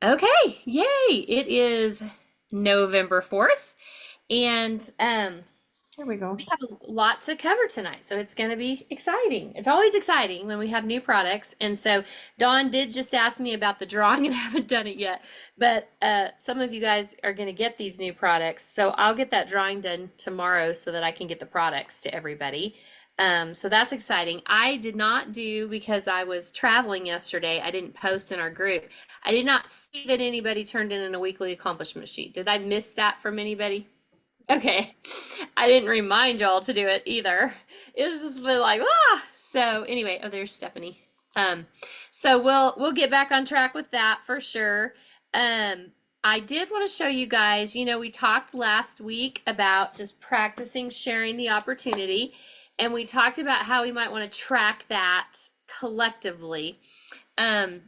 Okay, yay! It is November 4th, and There we go. we have a lot to cover tonight, so it's going to be exciting. It's always exciting when we have new products, and so Dawn did just ask me about the drawing, and I haven't done it yet, but some of you guys are going to get these new products, so I'll get that drawing done tomorrow so that I can get the products to everybody. So that's exciting. I did not do because I was traveling yesterday. I didn't post in our group. I did not see that anybody turned in a weekly accomplishment sheet. Did I miss that from anybody? Okay. I didn't remind y'all to do it either. It was just been like, ah. So anyway, oh, there's Stephanie. Um, so we'll get back on track with that for sure. I did want to show you guys, we talked last week about just practicing sharing the opportunity, and we talked about how we might want to track that collectively. Um,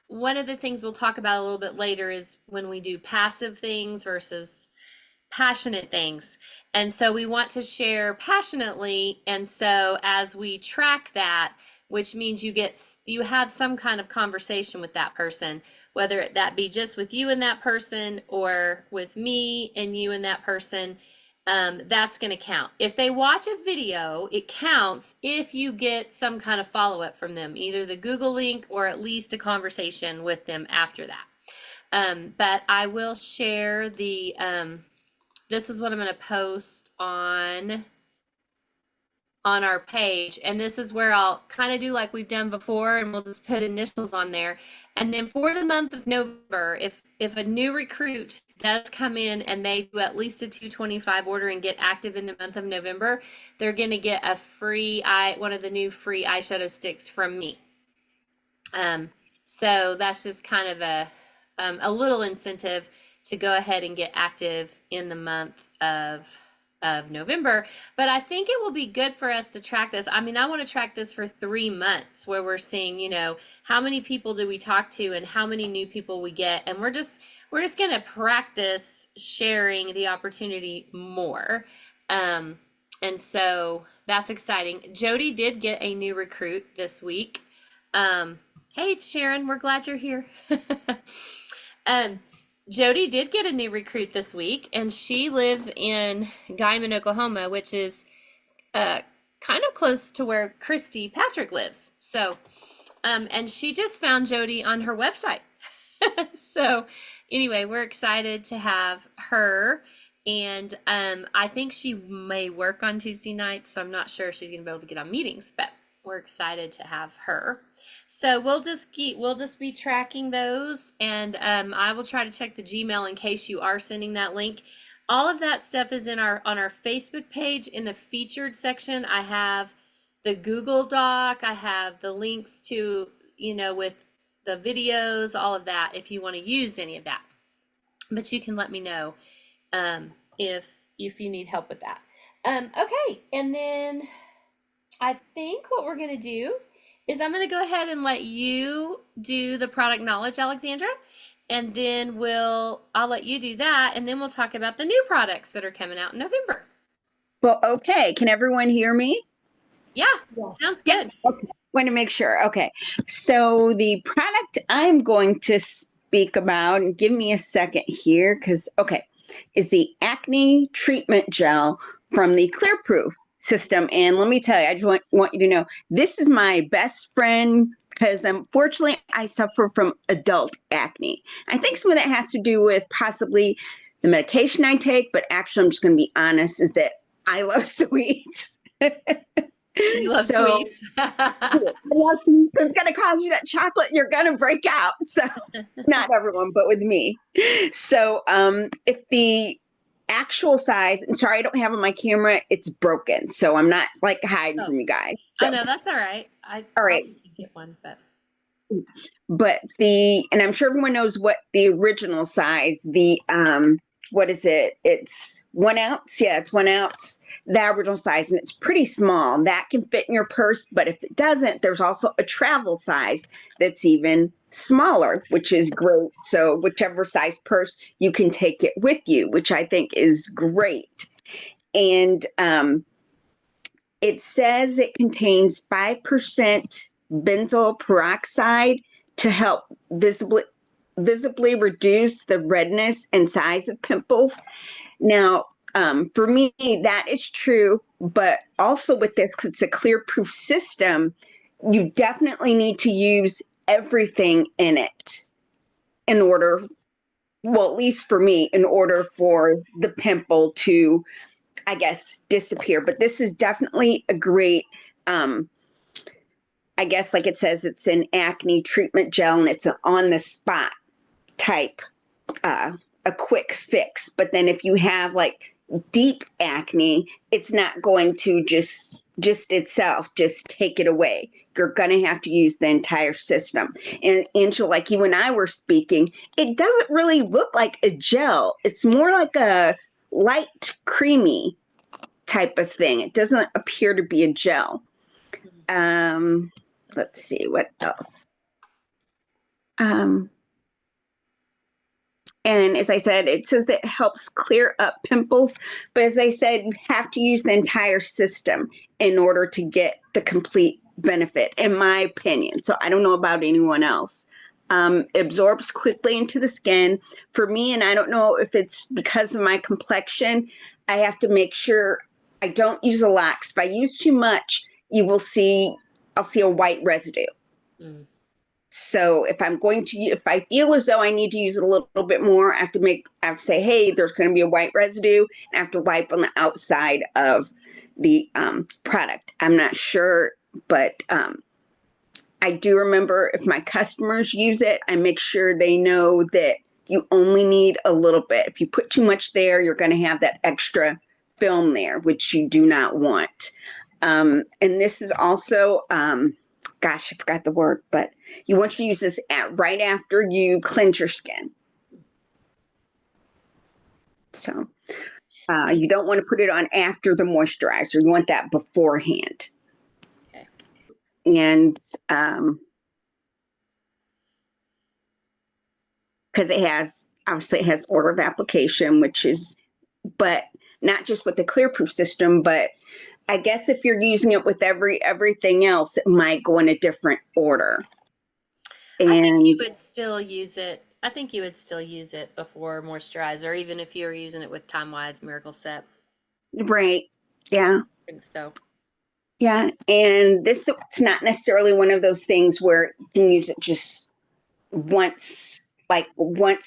one of the things we'll talk about a little bit later is when we do passive things versus passionate things. And so we want to share passionately. And so as we track that, which means you have some kind of conversation with that person, whether that be just with you and that person or with me and you and that person, that's going to count. If they watch a video, it counts if you get some kind of follow-up from them, either the Google link or at least a conversation with them after that. But I will share this is what I'm going to post on our page, and this is where I'll kind of do like we've done before, and we'll just put initials on there. And then for the month of November, if a new recruit does come in and they do at least a 225 order and get active in the month of November, they're going to get a free one of the new free eyeshadow sticks from me. So that's just kind of a little incentive to go ahead and get active in the month of November. But I think it will be good for us to track this. I mean, I want to track this for 3 months where we're seeing, how many people do we talk to and how many new people we get. And we're just going to practice sharing the opportunity more. And so that's exciting. Jody did get a new recruit this week. Hey, Sharon, we're glad you're here. Jody did get a new recruit this week, and she lives in Guyman, Oklahoma, which is kind of close to where Christy Patrick lives. So, and she just found Jody on her website. So, anyway, we're excited to have her. And I think she may work on Tuesday nights, so I'm not sure if she's going to be able to get on meetings, but we're excited to have her. So we'll just be tracking those, and I will try to check the Gmail in case you are sending that link. All of that stuff is on our Facebook page. In the featured section, I have the Google Doc, I have the links to, with the videos, all of that, if you want to use any of that. But you can let me know if you need help with that. Okay, and then I think what we're going to do is I'm going to go ahead and let you do the product knowledge, Alexandra, and then I'll let you do that, and then we'll talk about the new products that are coming out in November. Well, okay. Can everyone hear me? Yeah, sounds good. Okay. Want to make sure. Okay. So the product I'm going to speak about, and give me a second here, is the acne treatment gel from the Clearproof system. And let me tell you, I just want you to know, this is my best friend because unfortunately I suffer from adult acne. I think some of that has to do with possibly the medication I take, but actually I'm just going to be honest, is that I love sweets. You love sweets. I love sweets. It's going to cause you that chocolate, you're going to break out. So not everyone, but with me. So if the actual size, and sorry, I don't have on my camera, it's broken. So I'm not like hiding from you guys. So. Oh, no, that's all right. All right. Get one, but and I'm sure everyone knows what the original size, what is it? It's 1 ounce. Yeah, it's 1 ounce, the original size, and it's pretty small. That can fit in your purse, but if it doesn't, there's also a travel size that's even smaller, which is great. So whichever size purse, you can take it with you, which I think is great. And it says it contains 5% benzoyl peroxide to help visibly reduce the redness and size of pimples. Now, for me, that is true, but also with this, because it's a clear proof system, you definitely need to use everything in it in order, well, at least for me, in order for the pimple to, I guess, disappear. But this is definitely a great, I guess, like it says, it's an acne treatment gel and it's an on the spot type, uh, a quick fix. But then if you have like deep acne, it's not going to just itself just take it away. You're going to have to use the entire system. And Angela, like you and I were speaking, it doesn't really look like a gel. It's more like a light creamy type of thing. It doesn't appear to be a gel. Um, let's see what else. Um, And as I said, it says that it helps clear up pimples. But as I said, you have to use the entire system in order to get the complete benefit, in my opinion. So I don't know about anyone else. It absorbs quickly into the skin. For me, and I don't know if it's because of my complexion, I have to make sure I don't use a lot. 'Cause if I use too much, I'll see a white residue. Mm. So if if I feel as though I need to use it a little bit more, I have to say, hey, there's going to be a white residue, and I have to wipe on the outside of the product. I'm not sure, but I do remember if my customers use it, I make sure they know that you only need a little bit. If you put too much there, you're going to have that extra film there, which you do not want. And this is also, gosh, I forgot the word, but you want to use this right after you cleanse your skin. So you don't want to put it on after the moisturizer. You want that beforehand. Okay. And because obviously it has order of application, but not just with the clear proof system, but I guess if you're using it with everything else, it might go in a different order. I think you And would still use it. I think you would still use it before moisturizer, even if you were using it with Time Wise Miracle Set. right, yeah, I think so. yeah. And it's not necessarily one of those things where you can use it just once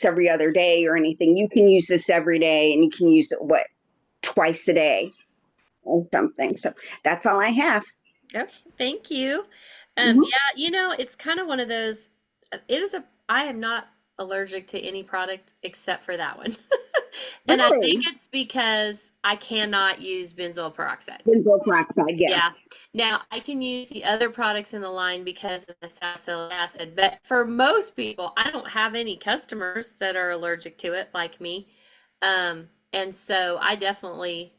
every other day or anything. You can use this every day, and you can use it twice a day or something. So that's all I have. Okay, thank you. Mhm. Yeah, it's kind of one of those. I am not allergic to any product except for that one. And I think Really? it's because I cannot use benzoyl peroxide. Benzoyl peroxide, yeah. Yeah. Now, I can use the other products in the line because of the salicylic acid, but for most people, I don't have any customers that are allergic to it like me. And so I definitely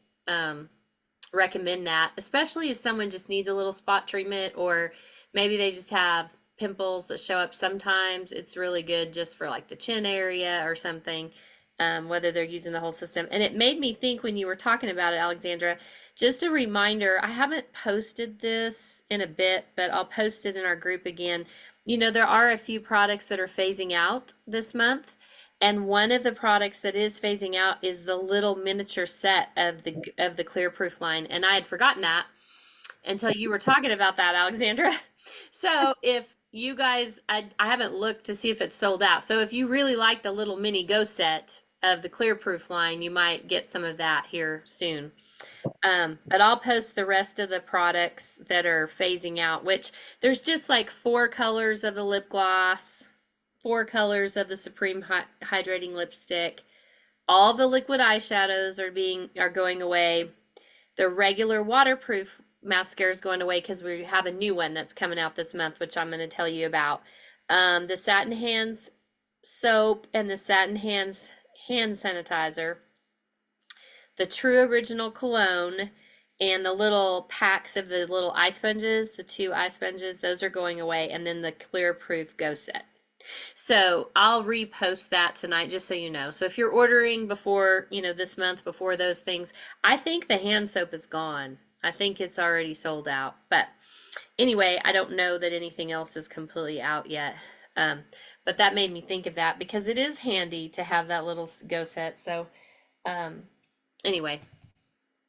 recommend that, especially if someone just needs a little spot treatment or maybe they just have pimples that show up sometimes. It's really good just for like the chin area or something, whether they're using the whole system. And it made me think when you were talking about it, Alexandra, just a reminder, I haven't posted this in a bit, but I'll post it in our group again. There are a few products that are phasing out this month. And one of the products that is phasing out is the little miniature set of the clear proof line. And I had forgotten that until you were talking about that, Alexandra. So if you guys, I haven't looked to see if it's sold out. So if you really like the little mini go set of the clear proof line, you might get some of that here soon. But I'll post the rest of the products that are phasing out, which there's just like 4 colors of the lip gloss, 4 colors of the Supreme Hydrating Lipstick. All the liquid eyeshadows are going away. The regular waterproof mascara is going away because we have a new one that's coming out this month, which I'm going to tell you about. The Satin Hands soap and the Satin Hands hand sanitizer, the True Original cologne, and the little packs of the little eye sponges, the 2 eye sponges, those are going away, and then the Clear Proof Go Set. So I'll repost that tonight just so you know. So if you're ordering before, this month before those things, I think the hand soap is gone. I think it's already sold out. But anyway, I don't know that anything else is completely out yet. But that made me think of that because it is handy to have that little go set. So, um, anyway,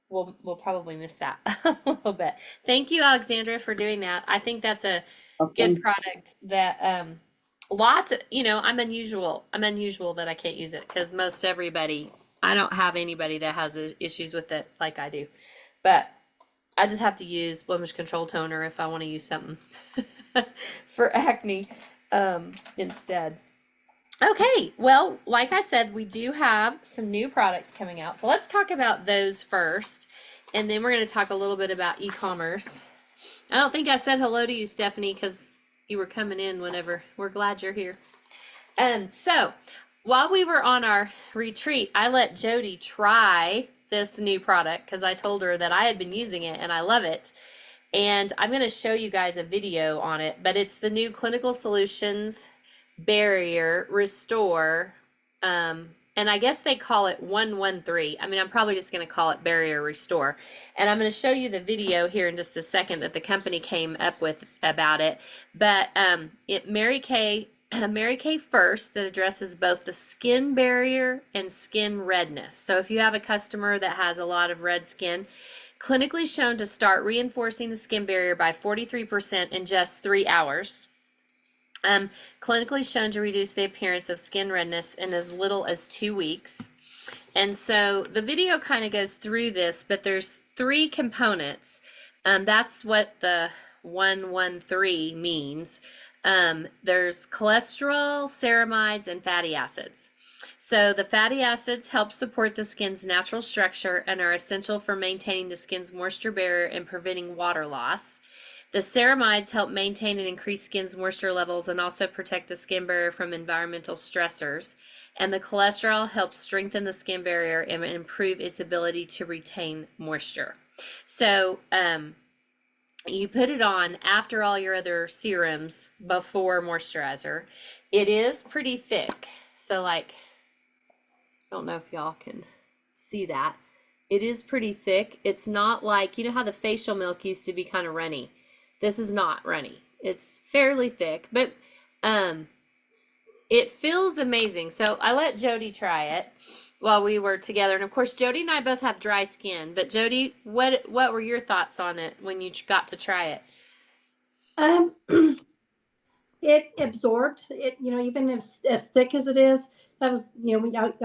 we'll probably miss that a little bit. Thank you, Alexandra, for doing that. I think that's a good Okay. product that lots of, I'm unusual. I'm unusual that I can't use it because most everybody, I don't have anybody that has issues with it like I do. But I just have to use blemish control toner if I want to use something for acne instead. Okay, well, like I said, we do have some new products coming out. So let's talk about those first. And then we're going to talk a little bit about e-commerce. I don't think I said hello to you, Stephanie, because you were coming in whenever. We're glad you're here. So while we were on our retreat, I let Jody try this new product because I told her that I had been using it and I love it. And I'm going to show you guys a video on it, but it's the new Clinical Solutions Barrier Restore. And I guess they call it 113. I mean, I'm probably just going to call it Barrier Restore. And I'm going to show you the video here in just a second that the company came up with about it. But Mary Kay First that addresses both the skin barrier and skin redness. So if you have a customer that has a lot of red skin, clinically shown to start reinforcing the skin barrier by 43% in just 3 hours. Clinically shown to reduce the appearance of skin redness in as little as 2 weeks. And so the video kind of goes through this, but there's 3 components. That's what the 113 means. There's cholesterol, ceramides, and fatty acids. So the fatty acids help support the skin's natural structure and are essential for maintaining the skin's moisture barrier and preventing water loss. The ceramides help maintain and increase skin's moisture levels and also protect the skin barrier from environmental stressors. And the cholesterol helps strengthen the skin barrier and improve its ability to retain moisture. So you put it on after all your other serums before moisturizer. It is pretty thick. So like, I don't know if y'all can see that. It is pretty thick. It's not like, you know how the facial milk used to be kind of runny. This is not runny. It's fairly thick, but it feels amazing. So I let Jody try it while we were together. And of course, Jody and I both have dry skin. But Jody, what were your thoughts on it when you got to try it? It absorbed it, even as thick as it is. That was,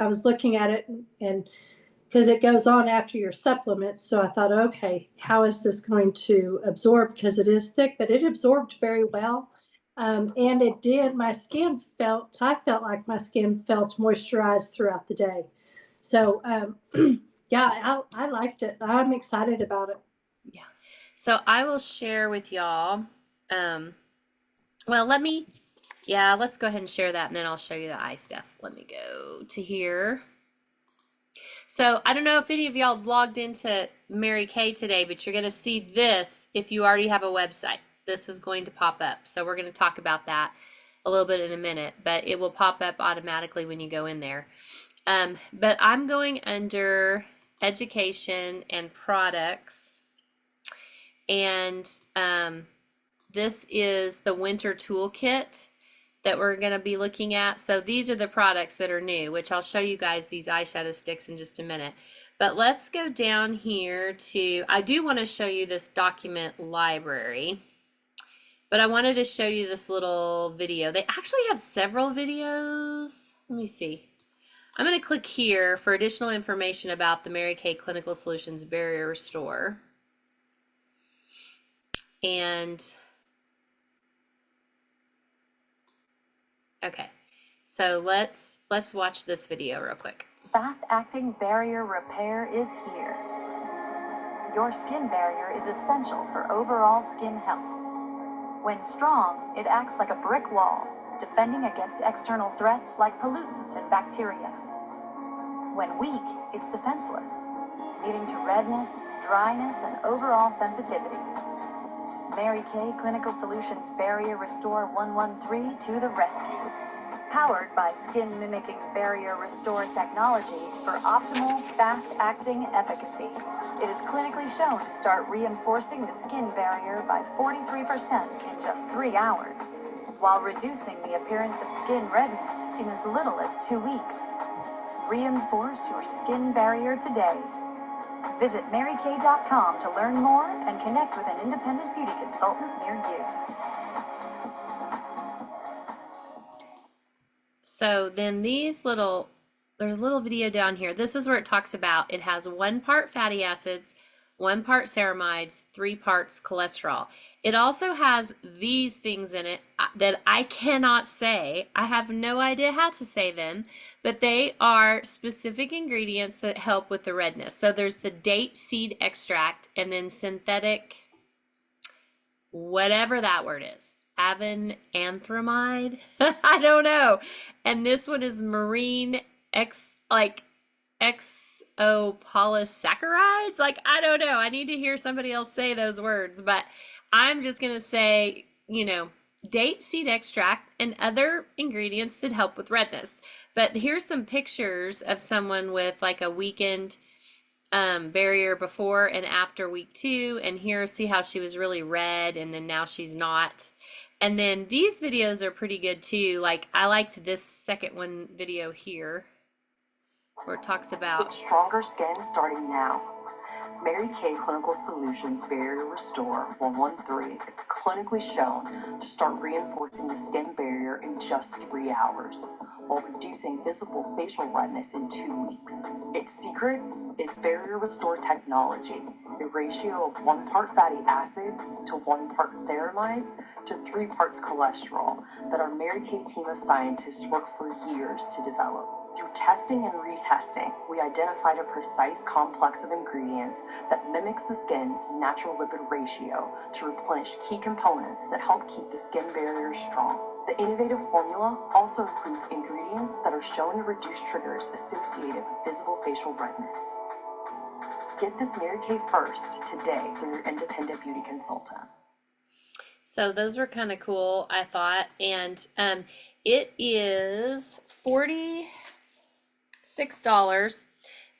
I was looking at it and because it goes on after your supplements. So I thought, okay, how is this going to absorb? Because it is thick, but it absorbed very well. And it did, I felt like my skin felt moisturized throughout the day. So, yeah, I liked it. I'm excited about it. Yeah. So I will share with y'all. Well, let's go ahead and share that and then I'll show you the eye stuff. Let me go to here. So I don't know if any of y'all logged into Mary Kay today, but you're going to see this if you already have a website. This is going to pop up. So we're going to talk about that a little bit in a minute, but it will pop up automatically when you go in there. But I'm going under education and products. And this is the winter toolkit that we're going to be looking at. So these are the products that are new, which I'll show you guys these eyeshadow sticks in just a minute. But let's go down here to, I do want to show you this document library, but I wanted to show you this little video. They actually have several videos. Let me see. I'm going to click here for additional information about the Mary Kay Clinical Solutions Barrier Restore. And okay, so let's watch this video real quick. Fast-acting barrier repair is here. Your skin barrier is essential for overall skin health. When strong, it acts like a brick wall, defending against external threats like pollutants and bacteria. When weak, it's defenseless, leading to redness, dryness, and overall sensitivity. Mary Kay Clinical Solutions Barrier Restore 113 to the rescue. Powered by skin-mimicking barrier restore technology for optimal, fast-acting efficacy. It is clinically shown to start reinforcing the skin barrier by 43% in just 3 hours. while reducing the appearance of skin redness in as little as 2 weeks. Reinforce your skin barrier today. Visit marykay.com to learn more and connect with an independent beauty consultant near you. So then there's a little video down here. This is where it talks about it has 1 part fatty acids, 1 part ceramides, 3 parts cholesterol. It also has these things in it that I cannot say. I have no idea how to say them, but they are specific ingredients that help with the redness. So there's the date seed extract and then synthetic, whatever that word is. Anthramide. I don't know. And this one is marine exopolysaccharides. Like, I don't know. I need to hear somebody else say those words, but I'm just going to say, date seed extract and other ingredients that help with redness. But here's some pictures of someone with like a weakened barrier before and after week 2. And here, see how she was really red and then now she's not. And then these videos are pretty good too. Like, I liked this second one video here where it talks about stronger skin starting now. Mary Kay Clinical Solutions Barrier Restore 113 is clinically shown to start reinforcing the skin barrier in just 3 hours, while reducing visible facial redness in 2 weeks. Its secret is Barrier Restore technology, a ratio of 1 part fatty acids to 1 part ceramides to 3 parts cholesterol that our Mary Kay team of scientists worked for years to develop. Through testing and retesting, we identified a precise complex of ingredients that mimics the skin's natural lipid ratio to replenish key components that help keep the skin barrier strong. The innovative formula also includes ingredients that are shown to reduce triggers associated with visible facial redness. Get this Mary Kay first today through your independent beauty consultant. So those were kind of cool, I thought. And it is $46.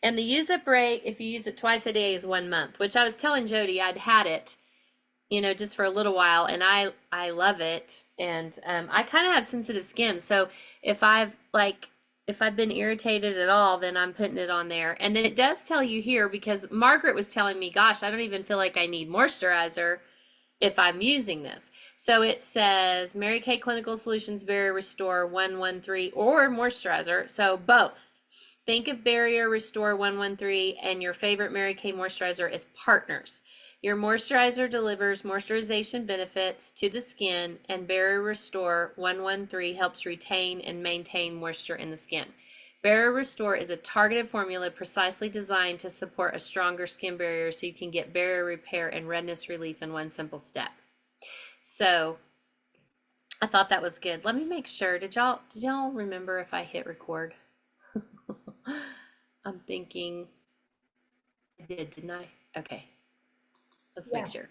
And the use up rate, if you use it twice a day, is 1 month, which I was telling Jody I'd had it, just for a little while, and I love it. And I kind of have sensitive skin. So if I've been irritated at all, then I'm putting it on there. And then it does tell you here, because Margaret was telling me, gosh, I don't even feel like I need moisturizer if I'm using this. So it says Mary Kay Clinical Solutions Barrier Restore 113 or moisturizer. So both. Think of Barrier Restore 113 and your favorite Mary Kay moisturizer as partners. Your moisturizer delivers moisturization benefits to the skin, and Barrier Restore 113 helps retain and maintain moisture in the skin. Barrier Restore is a targeted formula precisely designed to support a stronger skin barrier so you can get barrier repair and redness relief in one simple step. So I thought that was good. Let me make sure. Did y'all remember if I hit record? I'm thinking I didn't I? Okay. Let's make sure.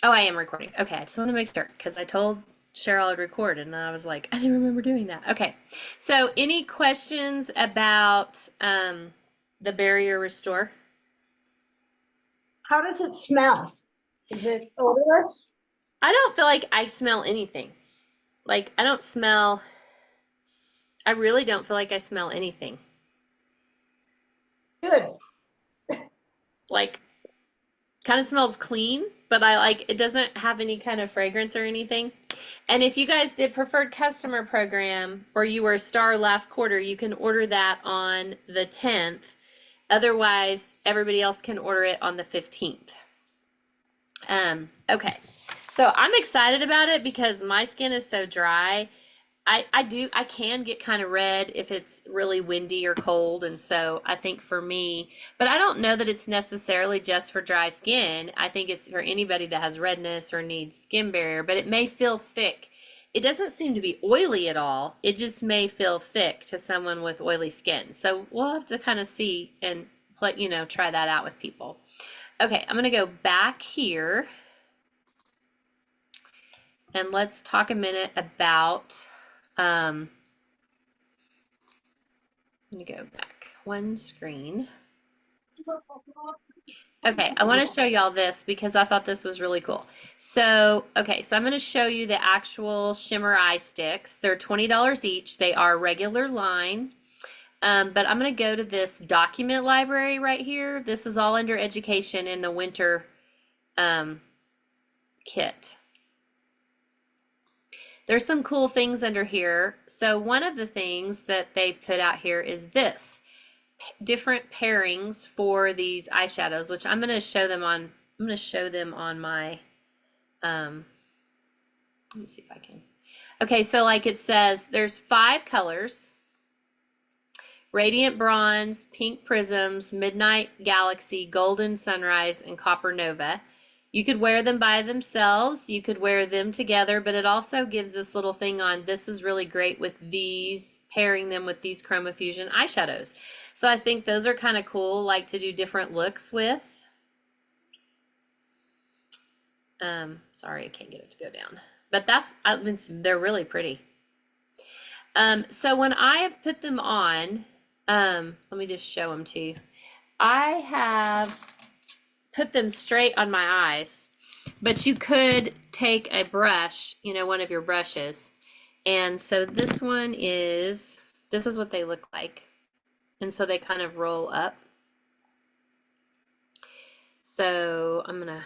Oh, I am recording. Okay, I just want to make sure because I told Cheryl I'd record and I was like, I didn't remember doing that. Okay. So any questions about the Barrier Restore? How does it smell? Is it odorless? I don't feel like I smell anything. Like, I really don't feel like I smell anything. Good. Like, kind of smells clean, but it doesn't have any kind of fragrance or anything. And if you guys did preferred customer program or you were a star last quarter, you can order that on the 10th. Otherwise, everybody else can order it on the 15th. Okay. So I'm excited about it because my skin is so dry. I can get kind of red if it's really windy or cold. And so I think for me, but I don't know that it's necessarily just for dry skin. I think it's for anybody that has redness or needs skin barrier, but it may feel thick. It doesn't seem to be oily at all. It just may feel thick to someone with oily skin. So we'll have to kind of see and try that out with people. Okay, I'm going to go back here and let's talk a minute about let me go back one screen. Okay, I want to show y'all this because I thought this was really cool. So, okay, so I'm going to show you the actual shimmer eye sticks. They're $20 each. They are regular line. But I'm going to go to this document library right here. This is all under education in the winter kit. There's some cool things under here. So one of the things that they put out here is this. Different pairings for these eyeshadows, which I'm going to show them on, my, let me see if I can. Okay, so like it says, there's 5 colors: Radiant Bronze, Pink Prisms, Midnight Galaxy, Golden Sunrise, and Copper Nova. You could wear them by themselves, you could wear them together, but it also gives this little thing on, this is really great with these, pairing them with these Chroma Fusion eyeshadows. So I think those are kind of cool, like to do different looks with. Sorry, I can't get it to go down. But that's, I mean, they're really pretty. So when I have put them on, let me just show them to you. I have put them straight on my eyes, but you could take a brush, you know, one of your brushes. And so this one is, this is what they look like. And so they kind of roll up. So I'm gonna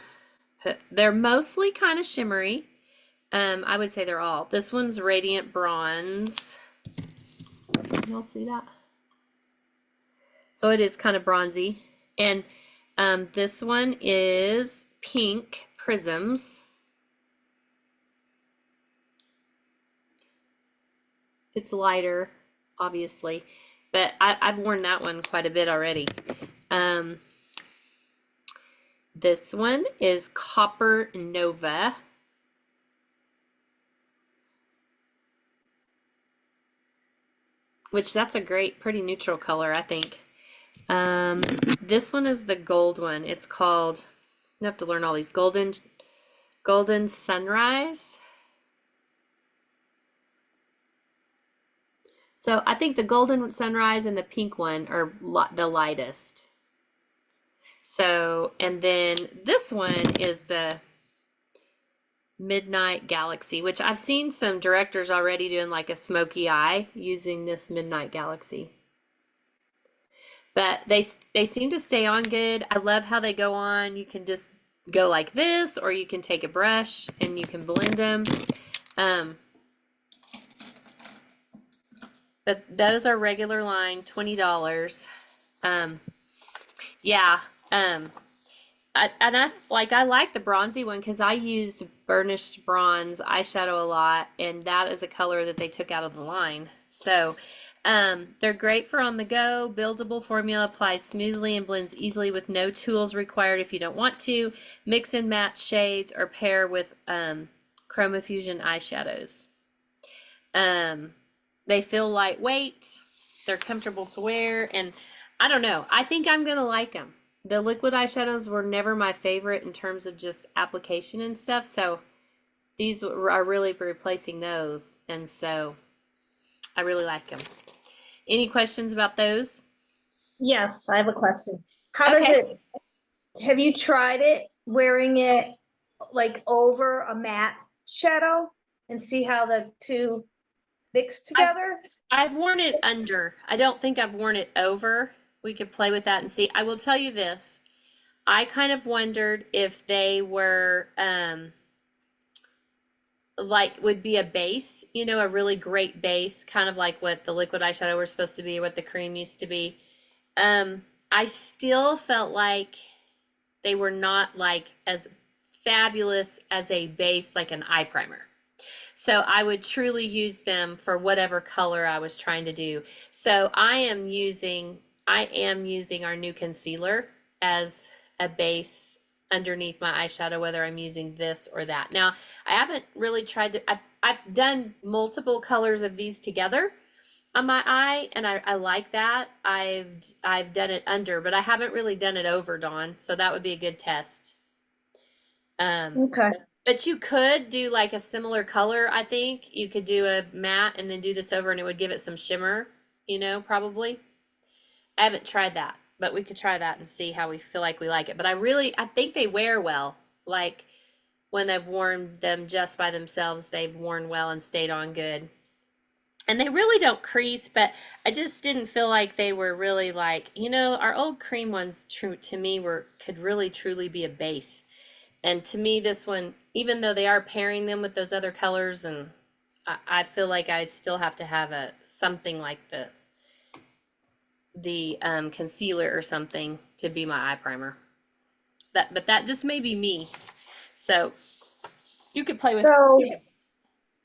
put, they're mostly kind of shimmery. I would say they're all. This one's Radiant Bronze. Y'all see that? So it is kind of bronzy. And this one is Pink Prisms. It's lighter, obviously, but I've worn that one quite a bit already. This one is Copper Nova. Which that's a great, pretty neutral color, I think. This one is the gold one. It's called, you have to learn all these, Golden Sunrise. So I think the Golden Sunrise and the pink one are the lightest. So, and then this one is the Midnight Galaxy, which I've seen some directors already doing like a smoky eye using this Midnight Galaxy. But they seem to stay on good. I love how they go on. You can just go like this, or you can take a brush and you can blend them. But those are regular line, $20. Yeah. I like the bronzy one because I used burnished bronze eyeshadow a lot, and that is a color that they took out of the line. So they're great for on the go. Buildable formula, applies smoothly and blends easily with no tools required if you don't want to. Mix and match shades or pair with Chroma Fusion eyeshadows. They feel lightweight. They're comfortable to wear, and I don't know. I think I'm gonna like them. The liquid eyeshadows were never my favorite in terms of just application and stuff, so these are really replacing those, and so I really like them. Any questions about those? Yes, I have a question. How does Okay. it, have you tried it wearing it like over a matte shadow and see how the two mix together? I've worn it under. I don't think I've worn it over. We could play with that and see. I will tell you this. I kind of wondered if they were like would be a base, you know, a really great base, kind of like what the liquid eyeshadow were supposed to be, what the cream used to be. I still felt like they were not like as fabulous as a base, like an eye primer. So I would truly use them for whatever color I was trying to do. So I am using our new concealer as a base underneath my eyeshadow, whether I'm using this or that. Now, I haven't really tried to, I've done multiple colors of these together on my eye, and I like that. I've done it under, but I haven't really done it over, Dawn. So that would be a good test. Okay. But you could do like a similar color, I think. You could do a matte and then do this over, and it would give it some shimmer, you know, probably. I haven't tried that. but we could try that and see how we feel like we like it. But I think they wear well. Like when I've worn them just by themselves, they've worn well and stayed on good. And they really don't crease, but I just didn't feel like they were really like, our old cream ones to me could really truly be a base. And to me, this one, even though they are pairing them with those other colors, and I feel like I still have to have something like the concealer or something to be my eye primer. But that just may be me. So you could play with. So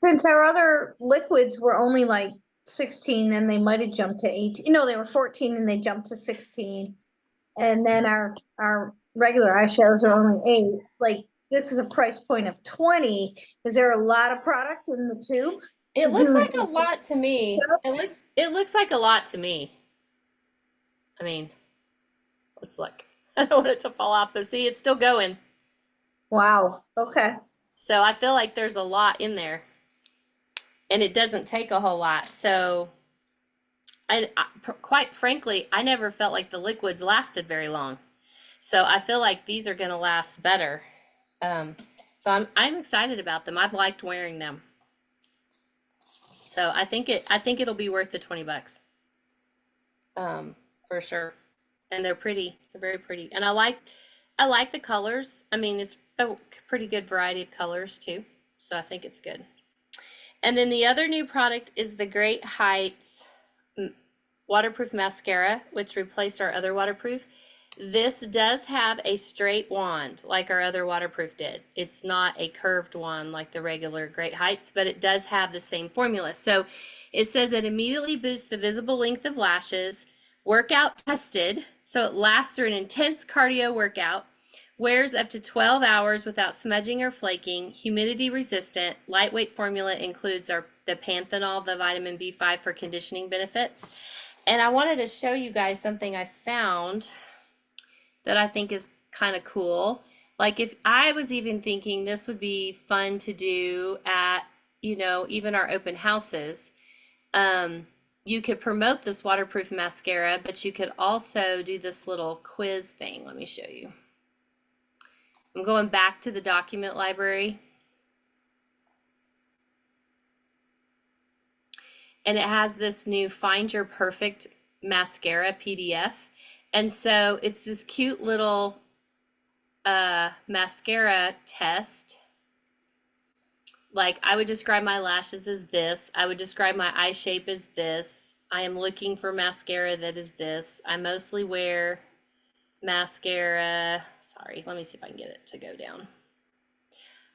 since our other liquids were only like 16, then they might have jumped to 18. No, they were 14 and they jumped to 16. And then our regular eyeshadows are only 8. Like this is a price point of 20. Is there a lot of product in the tube? It looks like a lot to me. It looks like a lot to me. I mean, let's look. I don't want it to fall off, but see, it's still going. Wow. Okay. So I feel like there's a lot in there, and it doesn't take a whole lot. So quite frankly, I never felt like the liquids lasted very long. So I feel like these are going to last better. So I'm excited about them. I've liked wearing them. So I think it'll be worth the $20. For sure. And they're pretty. They're very pretty. And I like the colors. I mean, it's a pretty good variety of colors too. So I think it's good. And then the other new product is the Great Heights waterproof mascara, which replaced our other waterproof. This does have a straight wand like our other waterproof did. It's not a curved wand like the regular Great Heights, but it does have the same formula. So it says it immediately boosts the visible length of lashes, workout tested, so it lasts through an intense cardio workout, wears up to 12 hours without smudging or flaking, humidity resistant, lightweight formula includes the panthenol, the vitamin B5 for conditioning benefits. And I wanted to show you guys something I found that I think is kind of cool. Like if I was even thinking this would be fun to do at, even our open houses. You could promote this waterproof mascara, but you could also do this little quiz thing. Let me show you. I'm going back to the document library. And it has this new Find Your Perfect Mascara PDF. And so it's this cute little mascara test. Like I would describe my lashes as this. I would describe my eye shape as this. I am looking for mascara that is this. I mostly wear mascara. Sorry, let me see if I can get it to go down.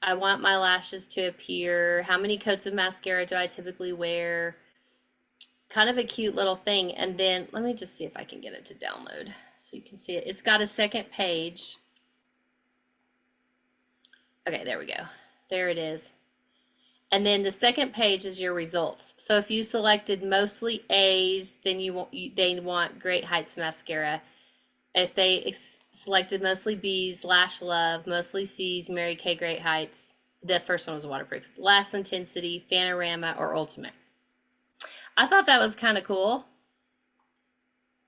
I want my lashes to appear. How many coats of mascara do I typically wear? Kind of a cute little thing. And then let me just see if I can get it to download so you can see it. It's got a second page. Okay, there we go. There it is. And then the second page is your results. So if you selected mostly A's, then they want Great Heights mascara. If they selected mostly B's, Lash Love, mostly C's, Mary Kay Great Heights. The first one was waterproof. Last Intensity, Panorama, or Ultimate. I thought that was kind of cool.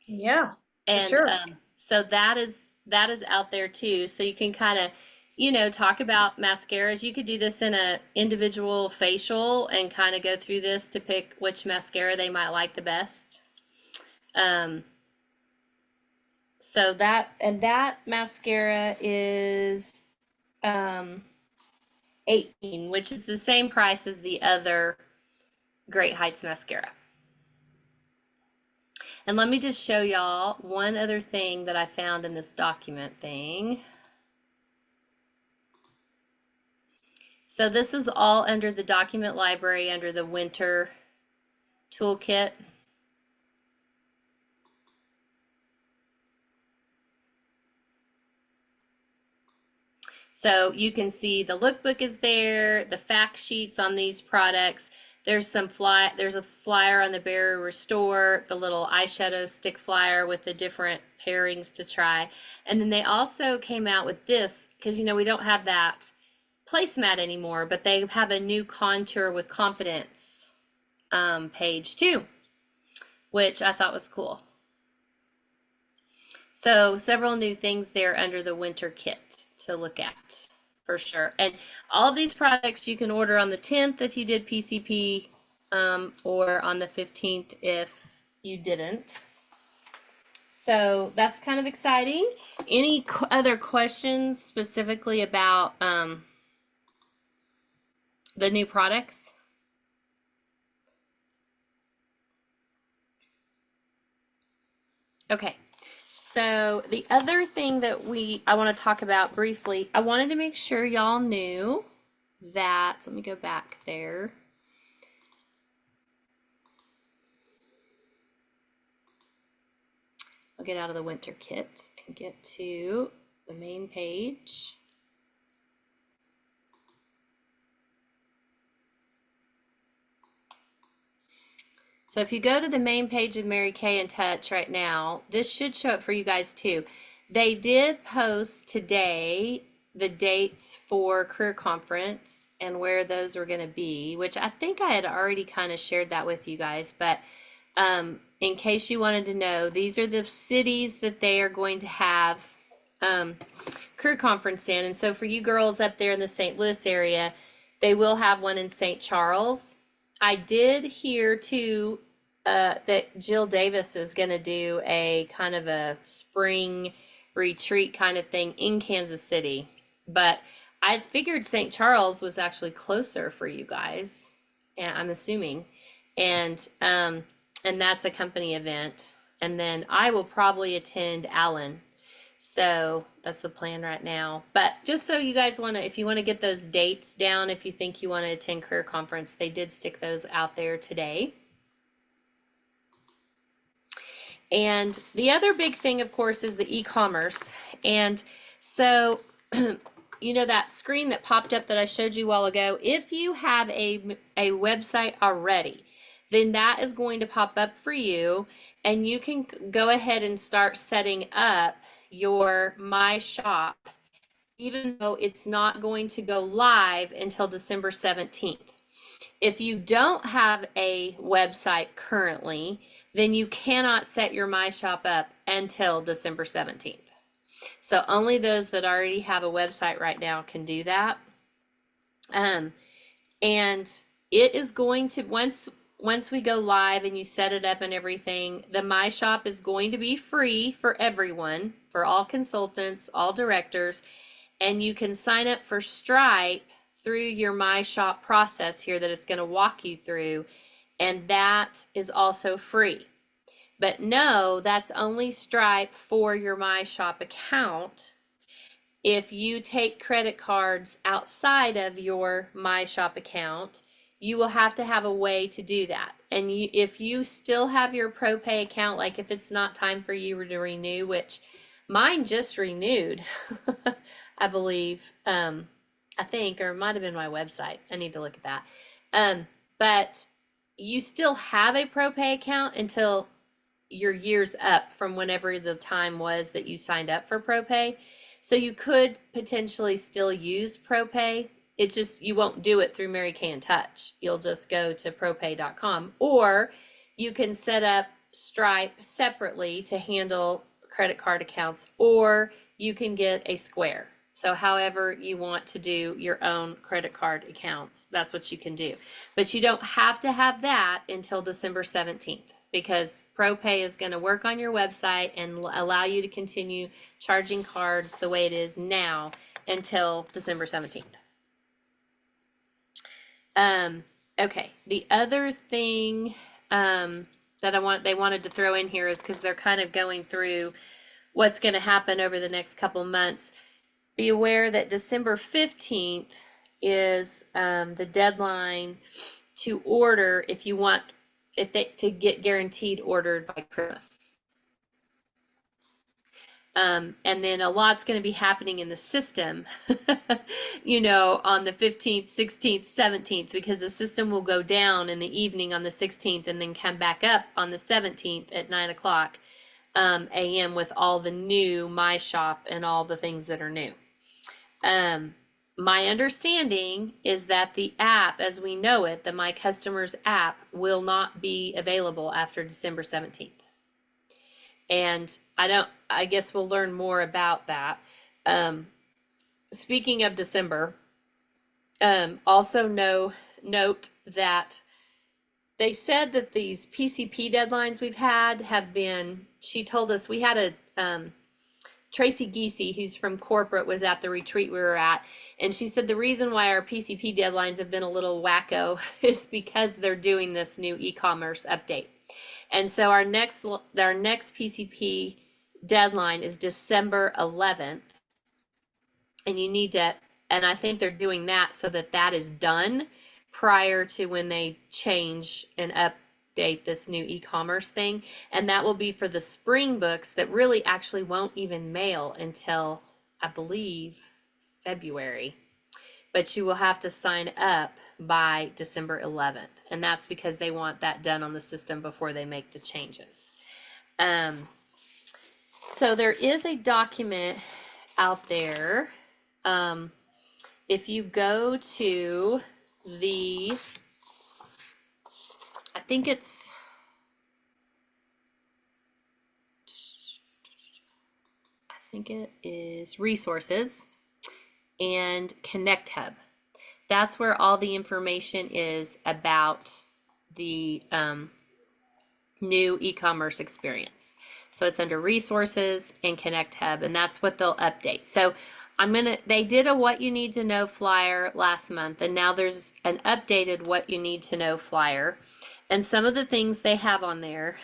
Yeah, and sure. So that is out there too. So you can kind of, talk about mascaras. You could do this in a individual facial and kind of go through this to pick which mascara they might like the best. So that mascara is 18, which is the same price as the other Great Heights mascara. And let me just show y'all one other thing that I found in this document thing. So this is all under the document library under the winter toolkit. So you can see the lookbook is there, the fact sheets on these products. There's a flyer on the Barrier Restore, the little eyeshadow stick flyer with the different pairings to try. And then they also came out with this, because we don't have that placemat anymore, but they have a new Contour with Confidence page too, which I thought was cool. So several new things there under the winter kit to look at for sure. And all of these products you can order on the 10th if you did PCP, or on the 15th if you didn't. So that's kind of exciting. Any other questions specifically about the new products? Okay. So the other thing that I want to talk about briefly, I wanted to make sure y'all knew that, let me go back there. I'll get out of the winter kit and get to the main page. So if you go to the main page of Mary Kay in Touch right now, this should show up for you guys too. They did post today the dates for career conference and where those were going to be, which I think I had already kind of shared that with you guys, but in case you wanted to know, these are the cities that they are going to have career conference in. And so for you girls up there in the St. Louis area, they will have one in St. Charles. I did hear too that Jill Davis is going to do a kind of a spring retreat kind of thing in Kansas City, but I figured St. Charles was actually closer for you guys, and I'm assuming, and that's a company event, and then I will probably attend Allen. So that's the plan right now. But just so you guys want to, if you want to get those dates down, if you think you want to attend career conference, they did stick those out there today. And the other big thing, of course, is the e-commerce. And so, you know, that screen that popped up that I showed you a while ago, if you have a website already, then that is going to pop up for you, and you can go ahead and start setting up your My Shop, even though it's not going to go live until December 17th. If you don't have a website currently, then you cannot set your My Shop up until December 17th. So only those that already have a website right now can do that. And it is going to, once we go live and you set it up and everything, the My Shop is going to be free for everyone, for all consultants, all directors, and you can sign up for Stripe through your My Shop process here that it's going to walk you through, and that is also free. But no, that's only Stripe for your My Shop account. If you take credit cards outside of your My Shop account, you will have to have a way to do that. And if you still have your ProPay account, like if it's not time for you to renew, which mine just renewed, I believe, I think, or it might have been my website. I need to look at that. But you still have a ProPay account until your year's up from whenever the time was that you signed up for ProPay. So you could potentially still use ProPay. It's just you won't do it through Mary Kay in Touch. You'll just go to propay.com, or you can set up Stripe separately to handle credit card accounts, or you can get a Square. So however you want to do your own credit card accounts, that's what you can do. But you don't have to have that until December 17th, because ProPay is going to work on your website and allow you to continue charging cards the way it is now until December 17th. Okay, the other thing that they wanted to throw in here is because they're kind of going through what's going to happen over the next couple months. Be aware that December 15th is the deadline to order if you want to get guaranteed ordered by Christmas. And then a lot's going to be happening in the system, you know, on the 15th, 16th, 17th, because the system will go down in the evening on the 16th and then come back up on the 17th at 9 o'clock a.m. with all the new My Shop and all the things that are new. My understanding is that the app, as we know it, the My Customers app, will not be available after December 17th. And I guess we'll learn more about that. Speaking of December, also note that they said that these PCP deadlines we've had have been, she told us we had a, Tracy Giese, who's from corporate, was at the retreat we were at, and she said the reason why our PCP deadlines have been a little wacko is because they're doing this new e-commerce update. And so our next PCP deadline is December 11th, and you need to, and I think they're doing that so that that is done prior to when they change and update this new e-commerce thing. And that will be for the spring books that really actually won't even mail until, I believe, February. But you will have to sign up by December 11th. And that's because they want that done on the system before they make the changes. So there is a document out there. If you go to the, I think it is resources and Connect Hub. That's where all the information is about the new e-commerce experience. So it's under resources and Connect Hub, and that's what they'll update. So they did a what you need to know flyer last month, and now there's an updated what you need to know flyer. And some of the things they have on there,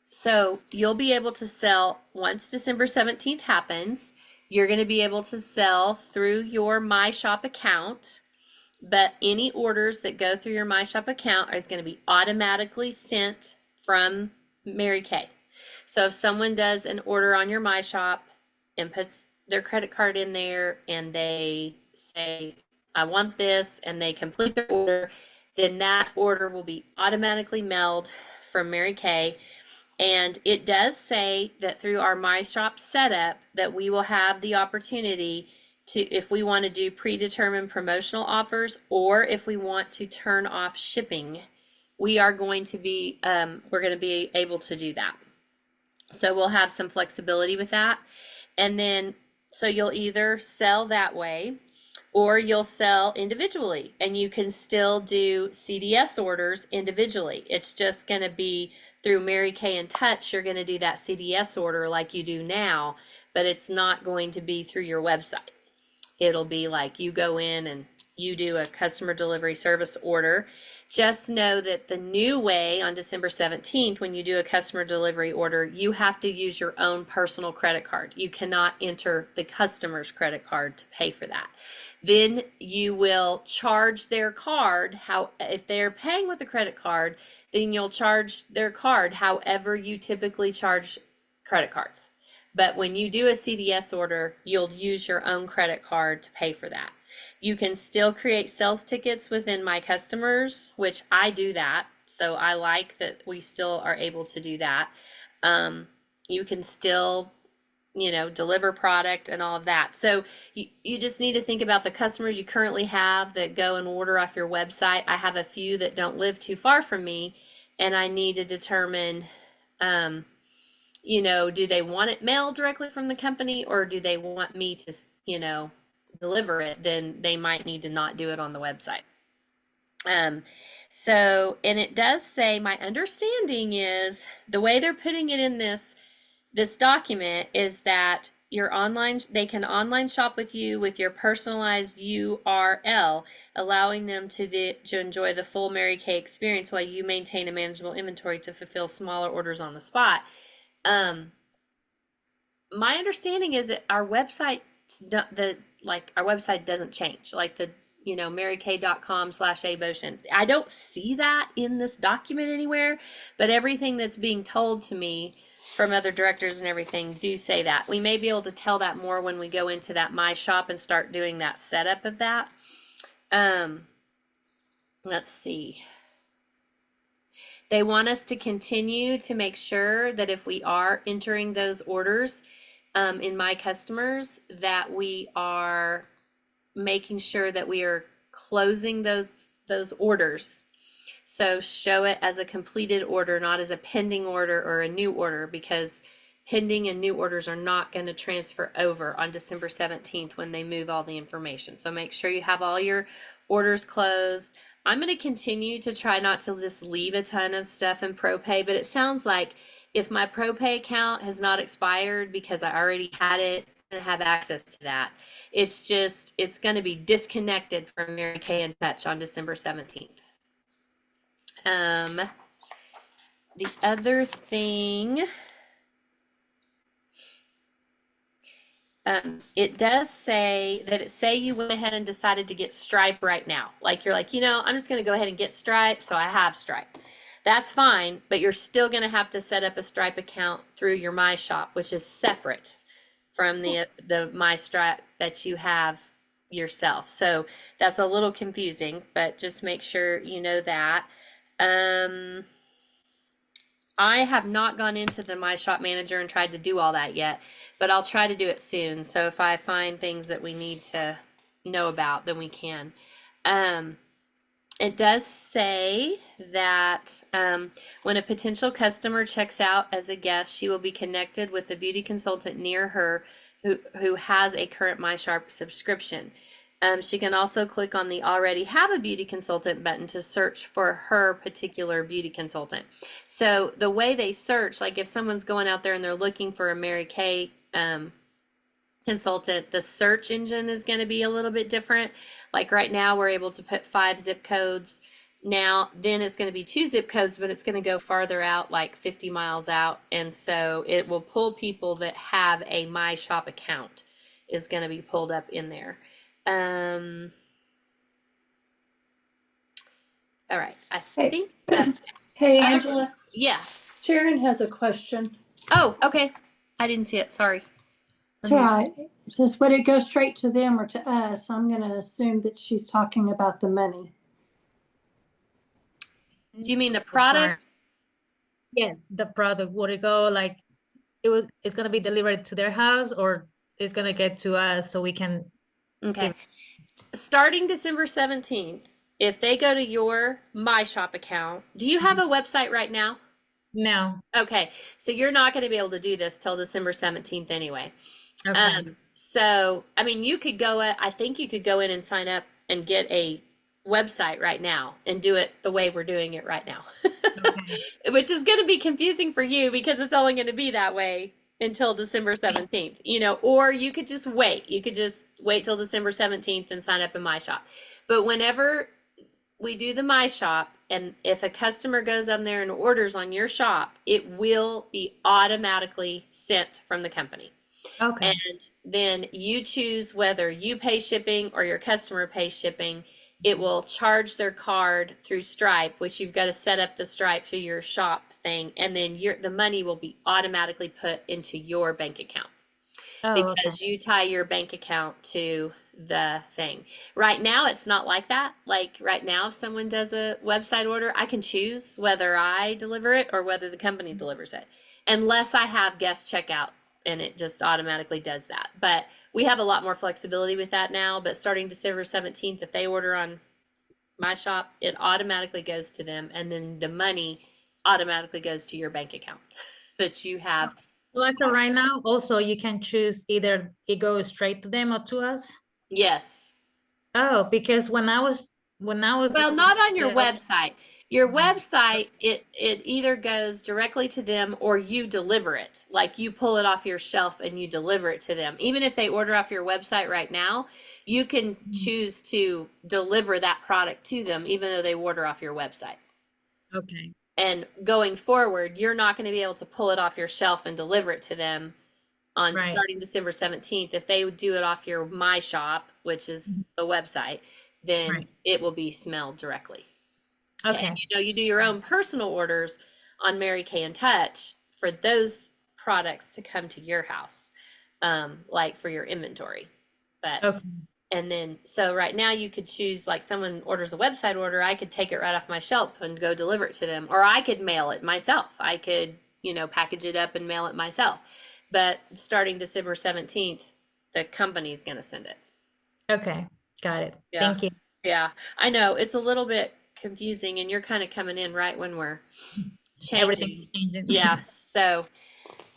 so you'll be able to sell once December 17th happens. You're going to be able to sell through your My Shop account, but any orders that go through your My Shop account is going to be automatically sent from Mary Kay. So if someone does an order on your My Shop and puts their credit card in there and they say, I want this, and they complete their order, then that order will be automatically mailed from Mary Kay. And it does say that through our My Shop setup that we will have the opportunity to, if we want to do predetermined promotional offers, or if we want to turn off shipping, we're going to be able to do that. So we'll have some flexibility with that. And then, so you'll either sell that way or you'll sell individually, and you can still do CDS orders individually. It's just going to be through Mary Kay and Touch. You're going to do that CDS order like you do now, but it's not going to be through your website. It'll be like you go in and you do a customer delivery service order. Just know that the new way on December 17th, when you do a customer delivery order, you have to use your own personal credit card. You cannot enter the customer's credit card to pay for that. Then you will charge their card. If they're paying with a credit card, then you'll charge their card however you typically charge credit cards. But when you do a CDS order, you'll use your own credit card to pay for that. You can still create sales tickets within My Customers, which I do that. So I like that we still are able to do that. You can still, deliver product and all of that. So you just need to think about the customers you currently have that go and order off your website. I have a few that don't live too far from me, and I need to determine, do they want it mailed directly from the company, or do they want me to, deliver it? Then they might need to not do it on the website. And it does say, my understanding is the way they're putting it in this document is that they can online shop with you with your personalized URL, allowing them to enjoy the full Mary Kay experience while you maintain a manageable inventory to fulfill smaller orders on the spot. My understanding is that our website doesn't change, like the marykay.com/abotion. I don't see that in this document anywhere, but everything that's being told to me from other directors and everything do say that. We may be able to tell that more when we go into that My Shop and start doing that setup of that. Let's see. They want us to continue to make sure that if we are entering those orders in My Customers, that we are making sure that we are closing those orders. So show it as a completed order, not as a pending order or a new order, because pending and new orders are not going to transfer over on December 17th when they move all the information. So make sure you have all your orders closed. I'm going to continue to try not to just leave a ton of stuff in ProPay, but it sounds like if my ProPay account has not expired because I already had it and have access to that, it's going to be disconnected from Mary Kay and Touch on December 17th. The other thing, it does say that say you went ahead and decided to get Stripe right now. Like you're like, I'm just going to go ahead and get Stripe, so I have Stripe. That's fine, but you're still going to have to set up a Stripe account through your My Shop, which is separate from the My Stripe that you have yourself. So that's a little confusing, but just make sure you know that. I have not gone into the My Shop Manager and tried to do all that yet, but I'll try to do it soon. So if I find things that we need to know about, then we can. It does say that when a potential customer checks out as a guest, she will be connected with a beauty consultant near her who has a current My Shop subscription. She can also click on the already have a beauty consultant button to search for her particular beauty consultant. So the way they search, like if someone's going out there and they're looking for a Mary Kay consultant, the search engine is going to be a little bit different. Like right now we're able to put 5 zip codes. Now, then it's going to be 2 zip codes, but it's going to go farther out, like 50 miles out. And so it will pull people that have a My Shop account is going to be pulled up in there. All right, I think that's it. Hey, Angela, Yeah. Sharon has a question. Oh, okay. I didn't see it. Sorry. It's all right. It says, would it go straight to them or to us? I'm going to assume that she's talking about the money. Do you mean the product? Yes, the product. Would it go like it's gonna be delivered to their house, or it's gonna get to us so we can? Okay. Starting December 17th, if they go to your My Shop account, do you have a website right now? No. Okay, so you're not going to be able to do this till December 17th anyway. Okay. So, I mean, I think you could go in and sign up and get a website right now and do it the way we're doing it right now. Okay. Which is going to be confusing for you because it's only going to be that way until December 17th, or you could just wait. You could just wait till December 17th and sign up in My Shop. But whenever we do the My Shop, and if a customer goes on there and orders on your shop, it will be automatically sent from the company. Okay. And then you choose whether you pay shipping or your customer pays shipping. It will charge their card through Stripe, which you've got to set up the Stripe through your shop thing, and then the money will be automatically put into your bank account because you tie your bank account to the thing. Right now, it's not like that. Like right now, if someone does a website order, I can choose whether I deliver it or whether the company delivers it, unless I have guest checkout, and it just automatically does that. But we have a lot more flexibility with that now. But starting December 17th, if they order on My Shop, it automatically goes to them, and then the money automatically goes to your bank account that you have. Well, as of right now, also you can choose either it goes straight to them or to us. Yes. Oh, because when I was Well, not on your website. Your website, it either goes directly to them or you deliver it. Like you pull it off your shelf and you deliver it to them. Even if they order off your website right now, you can choose to deliver that product to them, even though they order off your website. Okay. And going forward, you're not going to be able to pull it off your shelf and deliver it to them on Right. starting December 17th. If they do it off your My Shop, which is the website, then Right. it will be smelled directly. Okay. And you do your own personal orders on Mary Kay and Touch for those products to come to your house, like for your inventory. But Okay. and then, so right now you could choose, like someone orders a website order, I could take it right off my shelf and go deliver it to them, or I could mail it myself. I could, package it up and mail it myself. But starting December 17th, the company is going to send it. Okay. Got it. Yeah. Thank you. Yeah, I know it's a little bit confusing, and you're kind of coming in right when we're Everything changing. is changing. Yeah. So,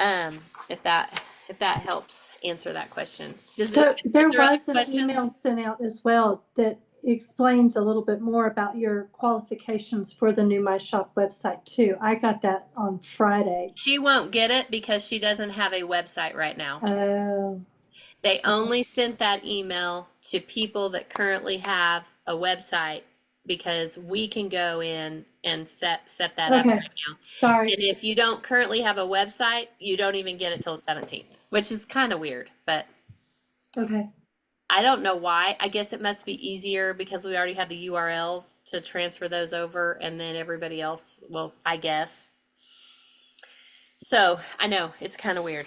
if that helps answer that question. So there are there other was an questions? email sent out as well that explains a little bit more about your qualifications for the new My Shop website too. I got that on Friday. She won't get it because she doesn't have a website right now. Oh, They only sent that email to people that currently have a website because we can go in and set that up okay. right now. Sorry. And if you don't currently have a website, you don't even get it till the 17th, which is kind of weird, but Okay. I don't know why. I guess it must be easier because we already have the URLs to transfer those over, and then everybody else, well, I guess. So I know it's kind of weird,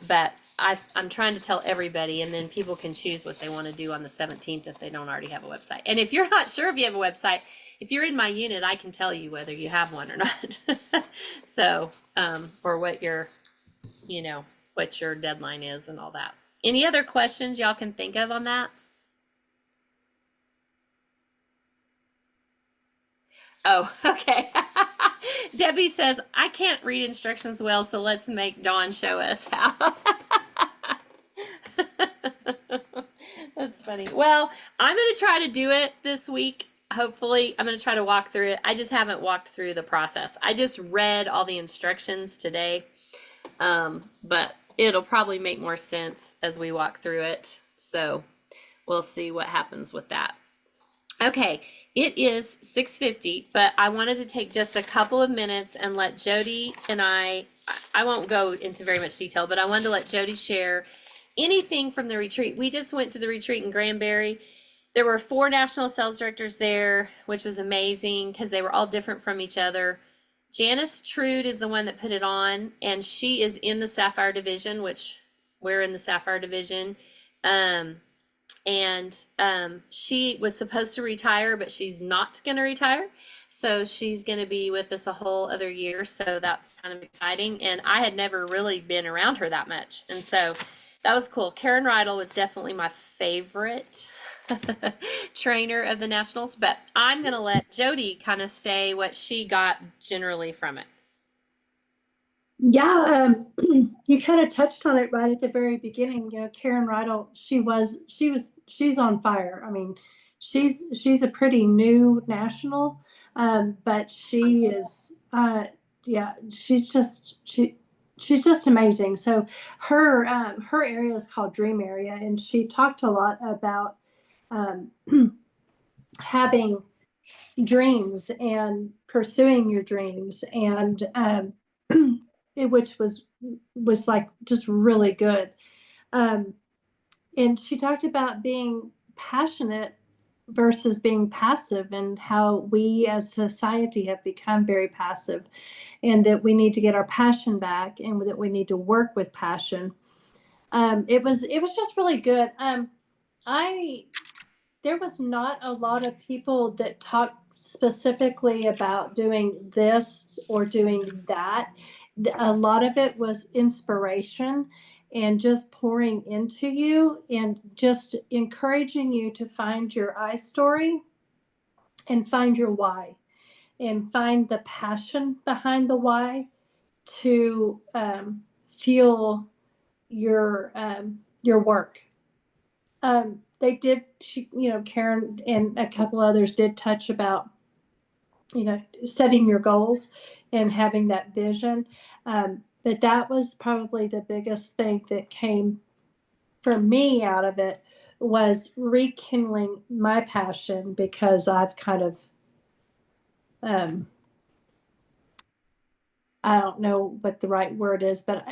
but I'm trying to tell everybody, and then people can choose what they want to do on the 17th if they don't already have a website. And if you're not sure if you have a website, if you're in my unit, I can tell you whether you have one or not. So, or what your, what your deadline is and all that. Any other questions y'all can think of on that? Oh, okay. Debbie says, I can't read instructions well, so let's make Dawn show us how. That's funny. Well, I'm going to try to do it this week. Hopefully, I'm going to try to walk through it. I just haven't walked through the process. I just read all the instructions today, but it'll probably make more sense as we walk through it. So we'll see what happens with that. Okay, it is 6:50, but I wanted to take just a couple of minutes and let Jody and I won't go into very much detail, but I wanted to let Jody share anything from the retreat. We just went to the retreat in Granbury. There were 4 national sales directors there, which was amazing because they were all different from each other. Janice Trude is the one that put it on, and she is in the Sapphire division, which we're in the Sapphire division. She was supposed to retire, but she's not going to retire. So she's going to be with us a whole other year. So that's kind of exciting. And I had never really been around her that much. And so that was cool. Karen Rydell was definitely my favorite trainer of the Nationals, but I'm going to let Jody kind of say what she got generally from it. Yeah, you kind of touched on it right at the very beginning. Karen Rydell, she's on fire. I mean, she's a pretty new national, but she is, she's just amazing. So her area is called Dream Area, and she talked a lot about having dreams and pursuing your dreams, and which was like just really good. And she talked about being passionate versus being passive, and how we as society have become very passive, and that we need to get our passion back, and that we need to work with passion. It was just really good. There was not a lot of people that talked specifically about doing this or doing that. A lot of it was inspiration and just pouring into you and just encouraging you to find your I story and find your why and find the passion behind the why to fuel your work. Karen and a couple others did touch about, setting your goals and having that vision. But that was probably the biggest thing that came for me out of it, was rekindling my passion, because I've kind of, I don't know what the right word is, but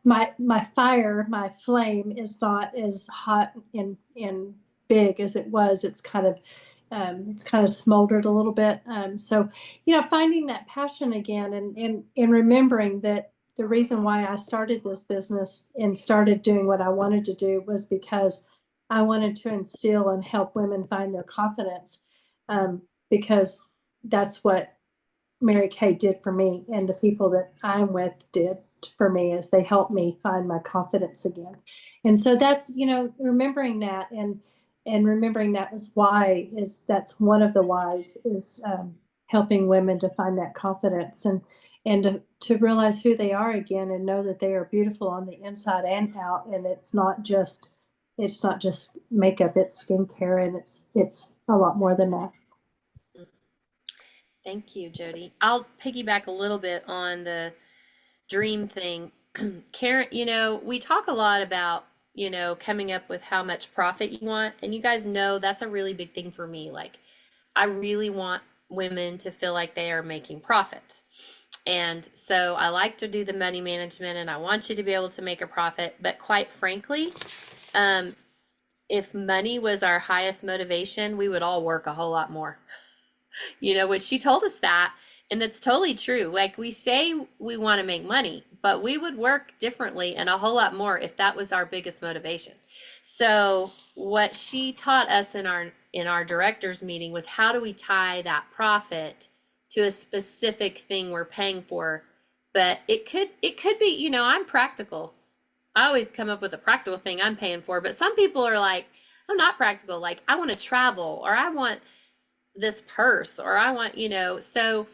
my fire, my flame is not as hot and big as it was. It's kind of smoldered a little bit. So, finding that passion again, and remembering that the reason why I started this business and started doing what I wanted to do was because I wanted to instill and help women find their confidence, because that's what Mary Kay did for me, and the people that I'm with did for me, as they helped me find my confidence again. And so that's, remembering that, and and remembering that is why is that's one of the whys is helping women to find that confidence and to realize who they are again and know that they are beautiful on the inside and out, and it's not just makeup, it's skincare, and it's a lot more than that. Thank you, Jody. I'll piggyback a little bit on the dream thing. Karen, we talk a lot about, coming up with how much profit you want. And you guys know that's a really big thing for me. Like, I really want women to feel like they are making profit. And so I like to do the money management and I want you to be able to make a profit. But quite frankly, if money was our highest motivation, we would all work a whole lot more. Which she told us that, and that's totally true. Like, we say we want to make money, but we would work differently and a whole lot more if that was our biggest motivation. So what she taught us in our directors meeting was, how do we tie that profit to a specific thing we're paying for? But it could be, I'm practical. I always come up with a practical thing I'm paying for, but some people are like, I'm not practical. Like, I want to travel, or I want this purse, or I want, so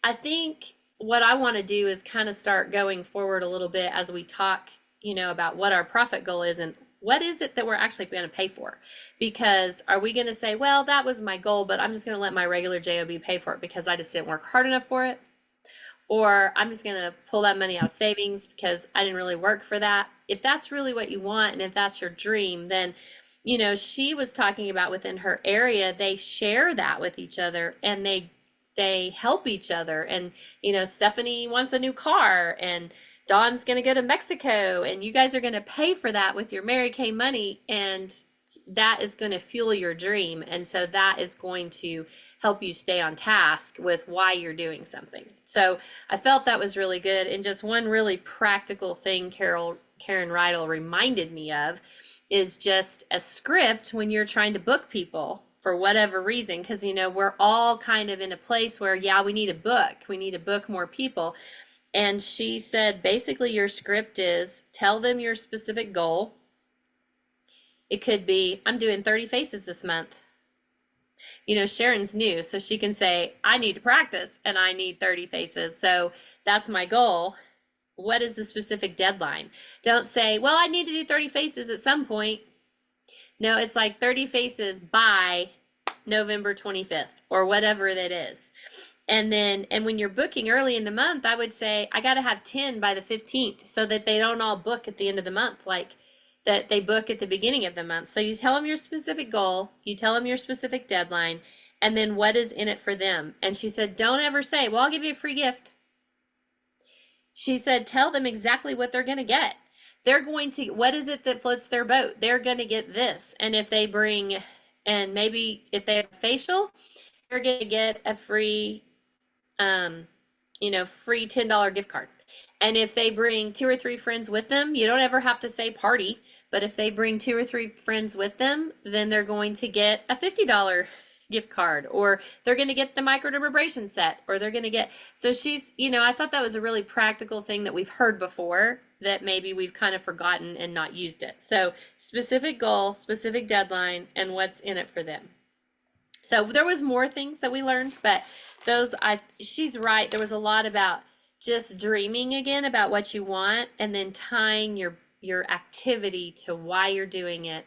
I think what I want to do is kind of start going forward a little bit as we talk, about what our profit goal is and what is it that we're actually going to pay for. Because are we going to say, well, that was my goal, but I'm just going to let my regular job pay for it because I just didn't work hard enough for it? Or I'm just going to pull that money out of savings because I didn't really work for that. If that's really what you want and if that's your dream, then she was talking about within her area, they share that with each other and they help each other. And, Stephanie wants a new car and Dawn's going to go to Mexico, and you guys are going to pay for that with your Mary Kay money. And that is going to fuel your dream. And so that is going to help you stay on task with why you're doing something. So I felt that was really good. And just one really practical thing Karen Rydell reminded me of is just a script when you're trying to book people for whatever reason, because we're all kind of in a place where, we need to book more people. And she said, basically your script is, tell them your specific goal. It could be, I'm doing 30 faces this month. Sharon's new, so she can say, I need to practice and I need 30 faces, so that's my goal. What is the specific deadline? Don't say, well, I need to do 30 faces at some point. No, it's like 30 faces by November 25th or whatever that is. And when you're booking early in the month, I would say, I got to have 10 by the 15th so that they don't all book at the end of the month, like that they book at the beginning of the month. So you tell them your specific goal, you tell them your specific deadline, and then what is in it for them. And she said, don't ever say, well, I'll give you a free gift. She said, tell them exactly what they're going to get. They're going to, what is it that floats their boat? They're going to get this. And if they bring, and maybe if they have a facial, they're going to get a free, free $10 gift card. And if they bring 2 or 3 friends with them, you don't ever have to say party, but if they bring 2 or 3 friends with them, then they're going to get a $50 gift card, or they're going to get the microdermabrasion set, or they're going to get, so she's, I thought that was a really practical thing that we've heard before that maybe we've kind of forgotten and not used it. So specific goal, specific deadline, and what's in it for them. So there was more things that we learned, but she's right. There was a lot about just dreaming again about what you want, and then tying your activity to why you're doing it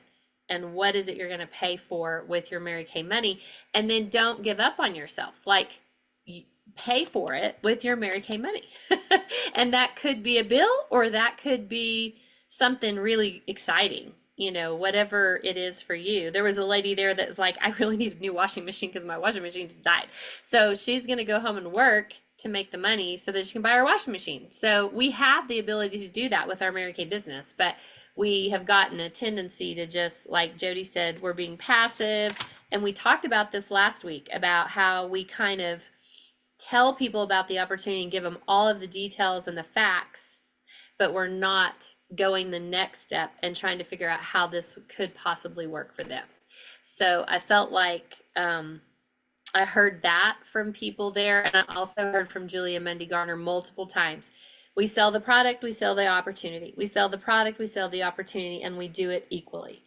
and what is it you're going to pay for with your Mary Kay money. And then don't give up on yourself. Like, pay for it with your Mary Kay money. And that could be a bill, or that could be something really exciting, whatever it is for you. There was a lady there that was like, I really need a new washing machine because my washing machine just died. So she's going to go home and work to make the money so that she can buy her washing machine. So we have the ability to do that with our Mary Kay business, but we have gotten a tendency to just, like Jody said, we're being passive. And we talked about this last week about how we kind of tell people about the opportunity and give them all of the details and the facts, but we're not going the next step and trying to figure out how this could possibly work for them. So I felt like I heard that from people there. And I also heard from Julia Mundy Garner multiple times. We sell the product, we sell the opportunity. We sell the product, we sell the opportunity, and we do it equally.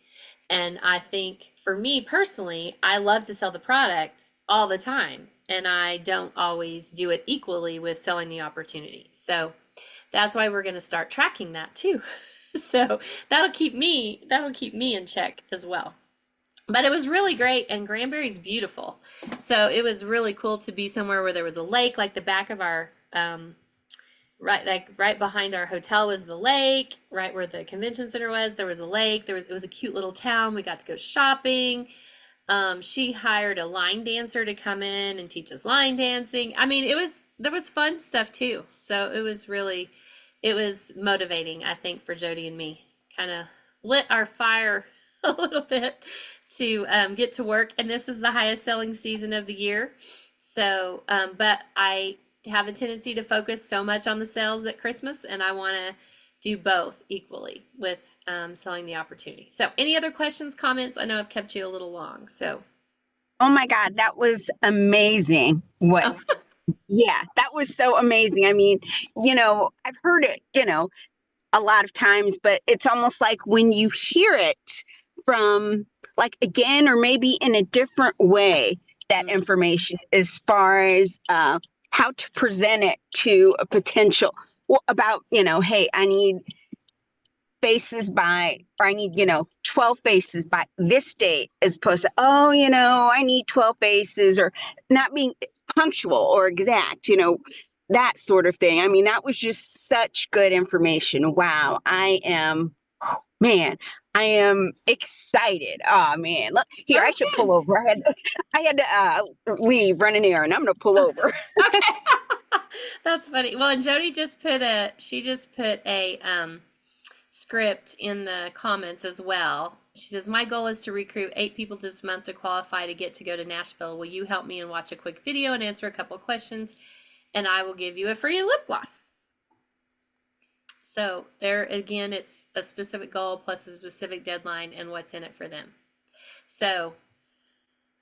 And I think for me personally, I love to sell the product all the time, and I don't always do it equally with selling the opportunity. So that's why we're going to start tracking that too. So that'll keep me in check as well. But it was really great, and Granbury's beautiful. So it was really cool to be somewhere where there was a lake, like the back of our right behind our hotel was the lake. Right where the convention center was, there was a lake. It was a cute little town. We got to go shopping. She hired a line dancer to come in and teach us line dancing. I mean, there was fun stuff too. So it was motivating, I think, for Jody and me. Kind of lit our fire a little bit to get to work. And this is the highest selling season of the year. So, but I have a tendency to focus so much on the sales at Christmas, and I want to do both equally with selling the opportunity. So any other questions, comments? I know I've kept you a little long. So. Oh my God, that was amazing. What? Yeah, that was so amazing. I mean, I've heard it, a lot of times, but it's almost like when you hear it from like again, or maybe in a different way, that information as far as how to present it to a potential, well, about, hey, I need faces by, or I need, 12 faces by this date, as opposed to, oh, I need 12 faces, or not being punctual or exact, that sort of thing. I mean, that was just such good information. Wow. Man, I am excited. Oh man, look here. I should pull over. I had to leave, run an errand. I'm gonna pull over. Okay. That's funny. Well, and Jody just put a script in the comments as well. She says, my goal is to recruit 8 people this month to qualify to get to go to Nashville. Will you help me and watch a quick video and answer a couple of questions? And I will give you a free lip gloss. So there again, it's a specific goal plus a specific deadline and what's in it for them. So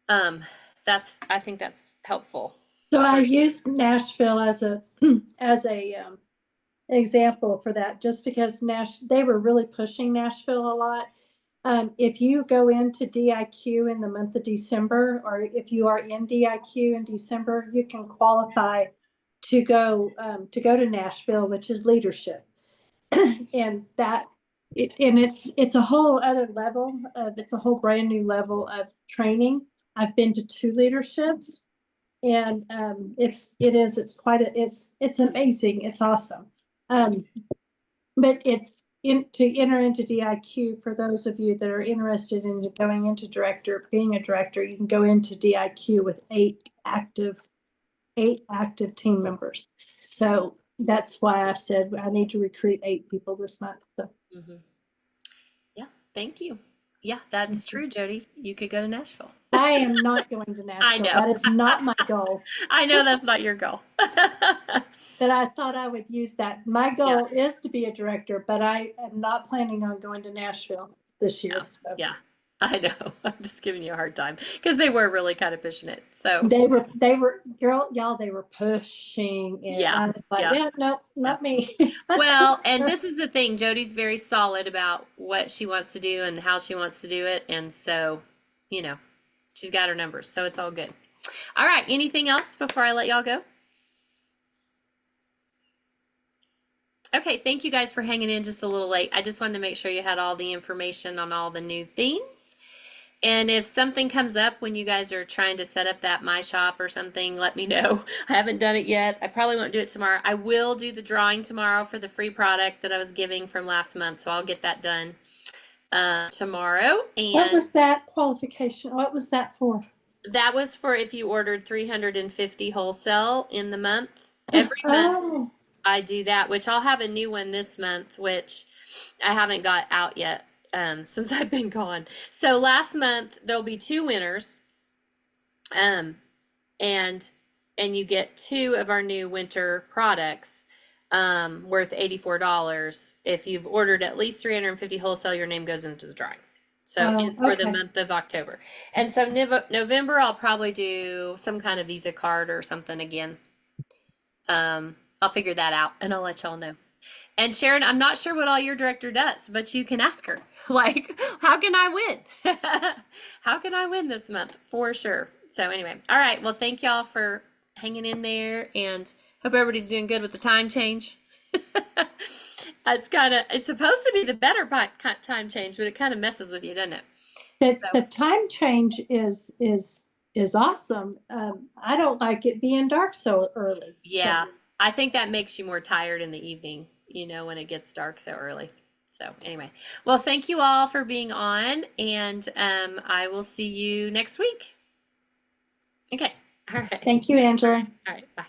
I think that's helpful. So I used Nashville as a example for that, just because they were really pushing Nashville a lot. If you go into DIQ in the month of December, or if you are in DIQ in December, you can qualify to go to Nashville, which is leadership. And it's a whole other level it's a whole brand new level of training. I've been to 2 leaderships, and it's amazing. It's awesome. But to enter into DIQ, for those of you that are interested in going into being a director, you can go into DIQ with 8 active team members. So that's why I said I need to recruit 8 people this month. So. Yeah, thank you. Yeah, that's true, Jody. You could go to Nashville. I am not going to Nashville. I know. That is not my goal. I know that's not your goal. But I thought I would use that. My goal is to be a director, but I am not planning on going to Nashville this year. So. Yeah, I know. I'm just giving you a hard time because they were really kind of pushing it. So they were y'all, they were pushing it. Yeah. I was like, no, not me. Well, and this is the thing. Jody's very solid about what she wants to do and how she wants to do it. And so, she's got her numbers. So it's all good. All right. Anything else before I let y'all go? Okay, thank you guys for hanging in just a little late. I just wanted to make sure you had all the information on all the new things. And if something comes up when you guys are trying to set up that My Shop or something, let me know. I haven't done it yet. I probably won't do it tomorrow. I will do the drawing tomorrow for the free product that I was giving from last month, so I'll get that done tomorrow. And what was that qualification? What was that for? That was for if you ordered 350 wholesale in the month. Every month I do that, which I'll have a new one this month, which I haven't got out yet since I've been gone. So last month there'll be 2 winners, and you get 2 of our new winter products worth $84. If you've ordered at least 350 wholesale, your name goes into the drawing. So for the month of October. And so November, I'll probably do some kind of Visa card or something again. I'll figure that out and I'll let y'all know. And Sharon, I'm not sure what all your director does, but you can ask her. Like, how can I win? How can I win this month? For sure. So anyway, all right. Well, thank y'all for hanging in there, and hope everybody's doing good with the time change. It's supposed to be the better time change, but it kind of messes with you, doesn't it? The time change is awesome. I don't like it being dark so early. Yeah, So. I think that makes you more tired in the evening, when it gets dark so early. So anyway, well, thank you all for being on, and I will see you next week. Okay. All right. Thank you, Angela. All right. Bye.